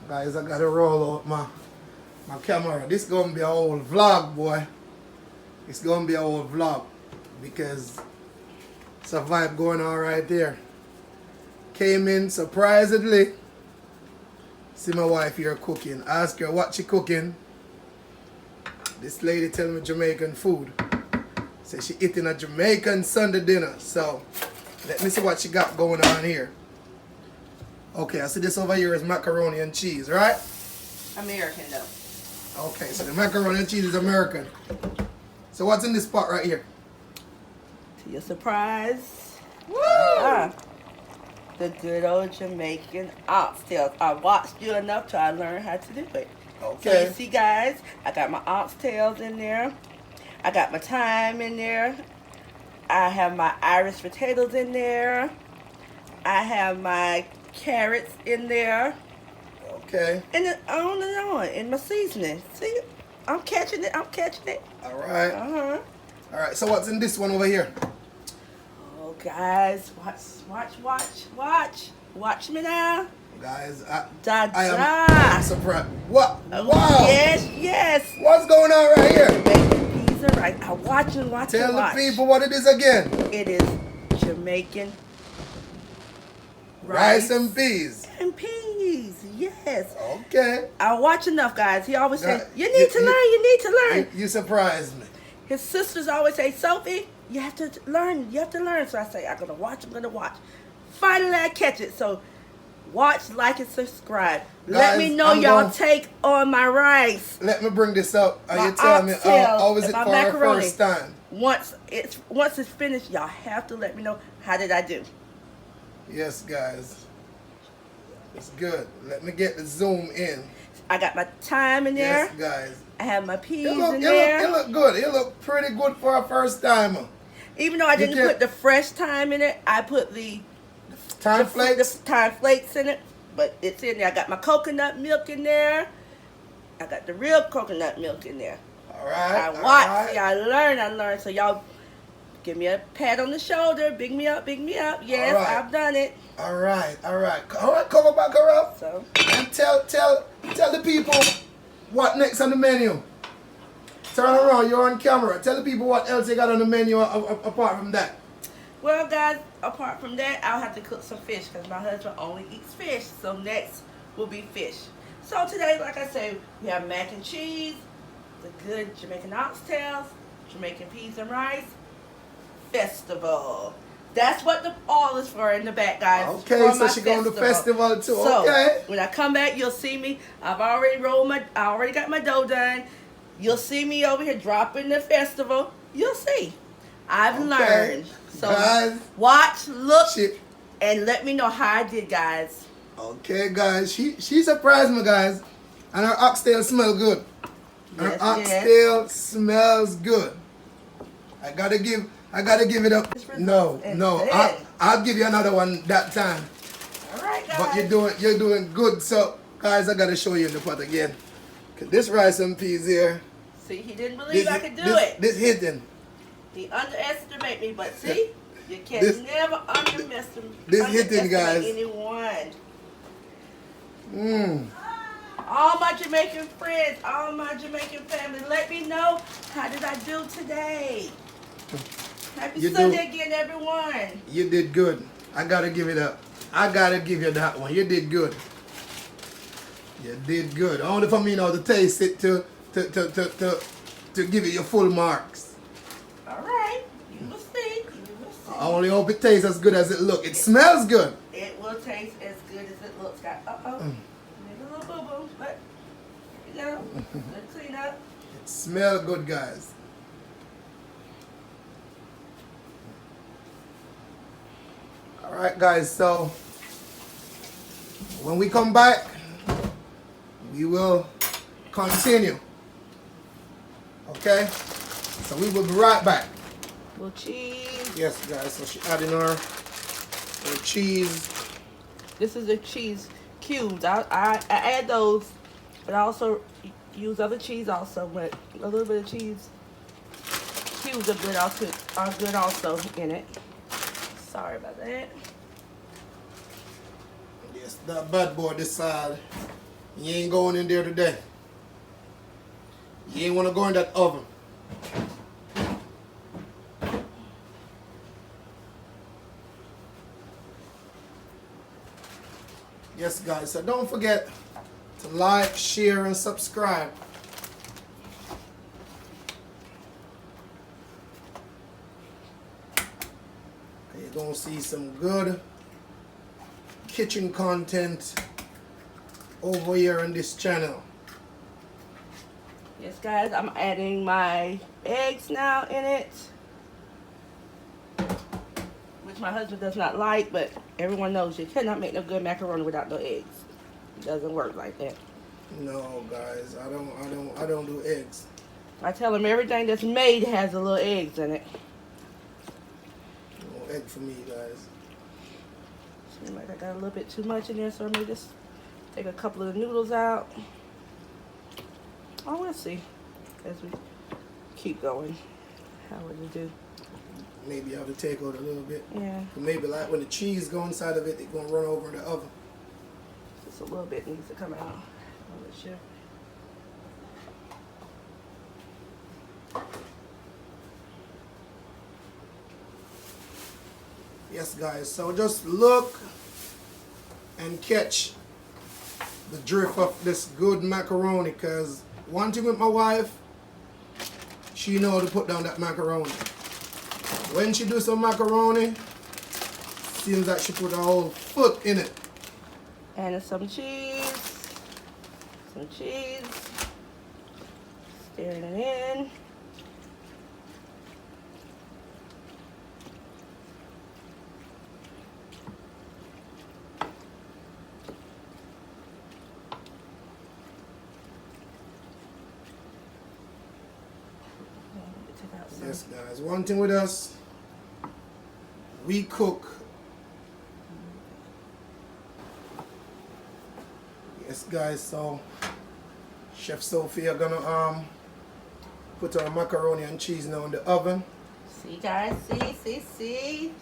Guys, I gotta roll out my camera. This gonna be a whole vlog, boy. It's gonna be a whole vlog because it's a vibe going on right there. Came in surprisingly. See my wife here cooking. Ask her what she cooking. This lady tell me Jamaican food. Say she eating a Jamaican Sunday dinner. So let me see what she got going on here. Okay, I see this over here is macaroni and cheese, right? American though. Okay, so the macaroni and cheese is American. So what's in this pot right here? To your surprise, Woo! The good old Jamaican oxtails. I watched you enough till I learned how to do it. Okay. So you see, guys, I got my oxtails in there. I got my thyme in there. I have my Irish potatoes in there. I have my carrots in there. Okay. And then on and on. And my seasoning. See, I'm catching it. I'm catching it. All right. Uh-huh. All right. So what's in this one over here? Oh, guys, watch. Watch me now. Guys, Da-da. I'm surprised. What? Oh, Wow. Yes. What's going on right here? Jamaican peas and rice. I watch. Tell the people what it is again. It is Jamaican Rice and peas. and peas. Yes. Okay. I watch enough, guys. He always says, God, you need to learn. You need to learn. You surprised me. His sisters always say, Sophie, you have to learn. You have to learn. So I say, I'm going to watch. Finally, I catch it. So watch, like, and subscribe. Let Guys, me know y'all take on my rice. Let me bring this up. My You tell me oxtails how is and it my for macaroni. our first time? Once it's finished, y'all have to let me know how did I do. Yes, guys. It's good. Let me get the zoom in. I got my thyme in there. Yes, guys. I have my peas It in there. look good. It look pretty good for a first timer. Even though I didn't put the fresh thyme in it, I put the Thyme flakes. the thyme flakes in it. But it's in there. I got my coconut milk in there. I got the real coconut milk in there. All right. I all watch. right. See, I learn. So y'all give me a pat on the shoulder. Big me up. Yes, All right. I've done it. All right. Come back around So and tell the people what next on the menu. Turn around. You're on camera. Tell the people what else you got on the menu apart from that. well, guys, apart from that, I'll have to cook some fish because my husband only eats fish. So next will be fish. So today, like I said, we have mac and cheese, the good Jamaican oxtails, Jamaican peas and rice, festival. That's what the all is for in the back, guys. Okay, for so my she going to festival too. So Okay. when I come back, you'll see me. I already got my dough done. You'll see me over here dropping the festival. You'll see. I've learned. So guys, watch, look, and let me know how I did, guys. Okay, guys, she surprised me, guys, and her oxtail smell good. Her Yes, oxtail smells good. I gotta give it up. No, I'll give you another one that time. All right, guys. But you're doing good. So, guys, I gotta show you in the pot again. This rice and peas here. See, he didn't believe I could do it. This hitting. He underestimated me, but see, you can never underestimate hitting, guys. anyone. Mmm. All my Jamaican friends, all my Jamaican family, let me know how did I do today. Happy Sunday again, everyone. You did good. I gotta give it up. I gotta give you that one. You did good. You did good. Only for me now to taste it to give it your full marks. All right, you will see. I only hope it tastes as good as it looks. It smells good. It will taste as good as it looks. Got maybe a little boo boo, but you know, let's clean up. It smells good, guys. All right, guys. So when we come back, we will continue. Okay? So we will be right back. Little cheese. Yes, guys. So she adding her cheese. This is the cheese cubes. I add those, but I also use other cheese also. But a little bit of cheese cubes are good also in it. Sorry about that. Yes, that bad boy this side You ain't going in there today. You ain't want to go in that oven. Yes, guys. So don't forget to like, share, and subscribe. You're going to see some good kitchen content over here on this channel. Yes, guys, I'm adding my eggs now in it, which my husband does not like, but everyone knows you cannot make no good macaroni without no eggs. It doesn't work like that. No, guys, I don't do eggs. I tell him everything that's made has a little eggs in it. No egg for me, guys. Seems like I got a little bit too much in there, so I may just take a couple of the noodles out. Oh, we'll see as we keep going how would you do. Maybe you have to take out a little bit. Yeah. Maybe like when the cheese go inside of it, it's going to run over in the oven. Just a little bit needs to come out. I'm not sure. Yes, guys, so just look and catch the drift of this good macaroni, because one thing with my wife, she know how to put down that macaroni. When she do some macaroni, seems like she put her whole foot in it. And some cheese. Some cheese. Stirring it in. Yes, guys, one thing with us, we cook. Yes, guys, so Chef Sophia gonna put our macaroni and cheese now in the oven. See, guys, see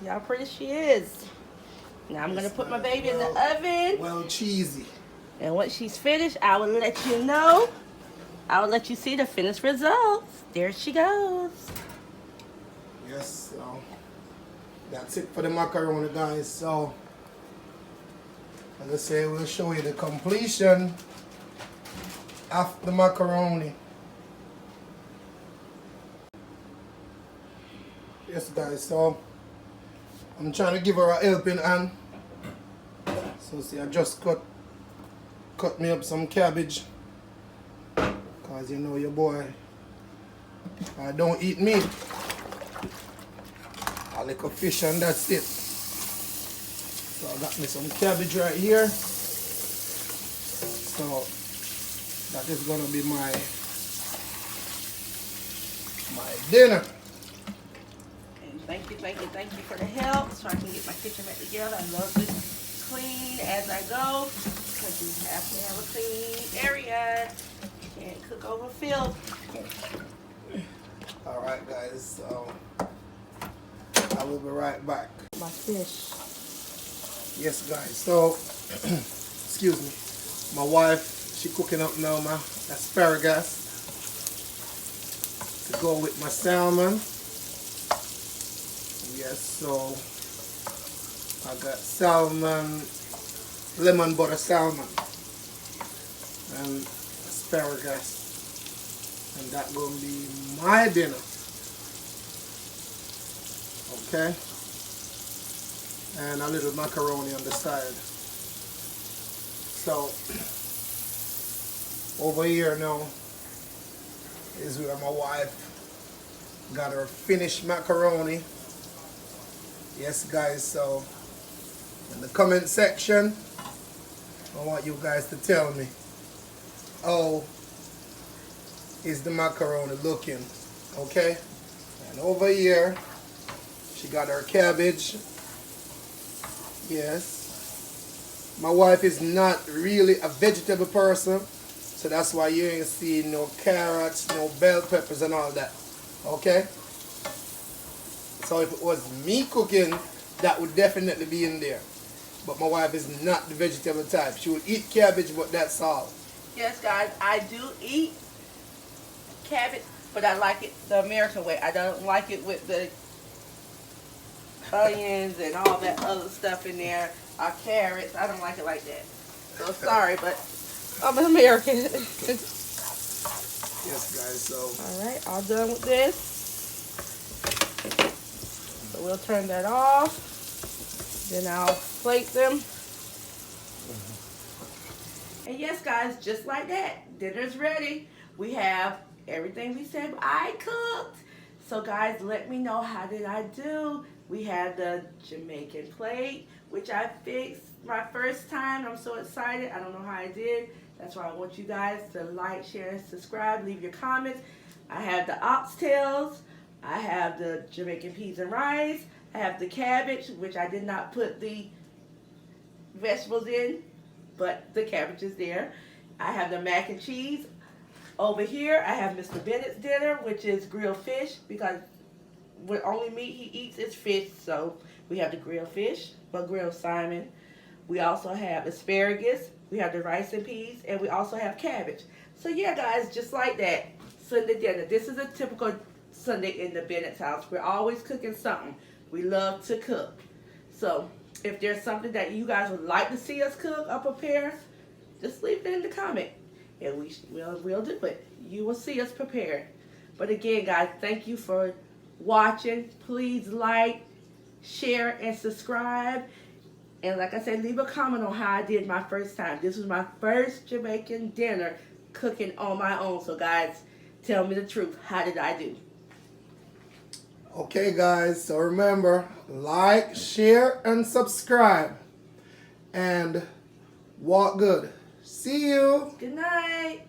how pretty she is. Now I'm gonna put my baby in the oven. Well, cheesy. And once she's finished, I will let you know. I will let you see the finished results. There she goes. Yes, so that's it for the macaroni, guys. So, as I say, we'll show you the completion of the macaroni. Yes, guys, so I'm trying to give her a helping hand. So, see, I just cut me up some cabbage. Because you know your boy, I don't eat meat. I like a fish and that's it. So I got me some cabbage right here. So that is gonna be my dinner. And thank you for the help so I can get my kitchen back together. I love this clean as I go because you have to have a clean area. You can't cook over filth. Alright guys, so I will be right back. My fish. Yes guys, so excuse me, my wife, she cooking up now my asparagus to go with my salmon. Yes, so I got salmon, lemon butter salmon and asparagus, and that gonna be my dinner. Okay, and a little macaroni on the side. So over here now is where my wife got her finished macaroni. Yes guys, so in the comment section I want you guys to tell me, how is the macaroni looking? Okay, and over here she got her cabbage. Yes, my wife is not really a vegetable person, so that's why you ain't seeing no carrots, no bell peppers and all that. Okay, so if it was me cooking, that would definitely be in there. But my wife is not the vegetable type. She will eat cabbage, but that's all. Yes, guys, I do eat cabbage, but I like it the American way. I don't like it with the onions and all that other stuff in there, or carrots. I don't like it like that. So sorry, but I'm an American. Yes, guys, so. All right, all done with this. So we'll turn that off. Then I'll plate them. And yes, guys, just like that, dinner's ready. We have everything we said I cooked. So guys, let me know, how did I do? We had the Jamaican plate, which I fixed my first time. I'm so excited. I don't know how I did. That's why I want you guys to like, share, and subscribe. Leave your comments. I have the oxtails. I have the Jamaican peas and rice. I have the cabbage, which I did not put the vegetables in, but the cabbage is there. I have the mac and cheese. Over here, I have Mr. Bennett's dinner, which is grilled fish, because the only meat he eats is fish. So we have the grilled fish, but grilled salmon. We also have asparagus. We have the rice and peas, and we also have cabbage. So yeah, guys, just like that, Sunday dinner. This is a typical Sunday in the Bennett's house. We're always cooking something. We love to cook. So if there's something that you guys would like to see us cook or prepare, just leave it in the comment, and we'll do it. You will see us prepared. But again, guys, thank you for watching. Please like, share, and subscribe. And like I said, leave a comment on how I did my first time. This was my first Jamaican dinner cooking on my own. So guys, tell me the truth. How did I do? Okay, guys, so remember, like, share, and subscribe. And walk good. See you. Good night.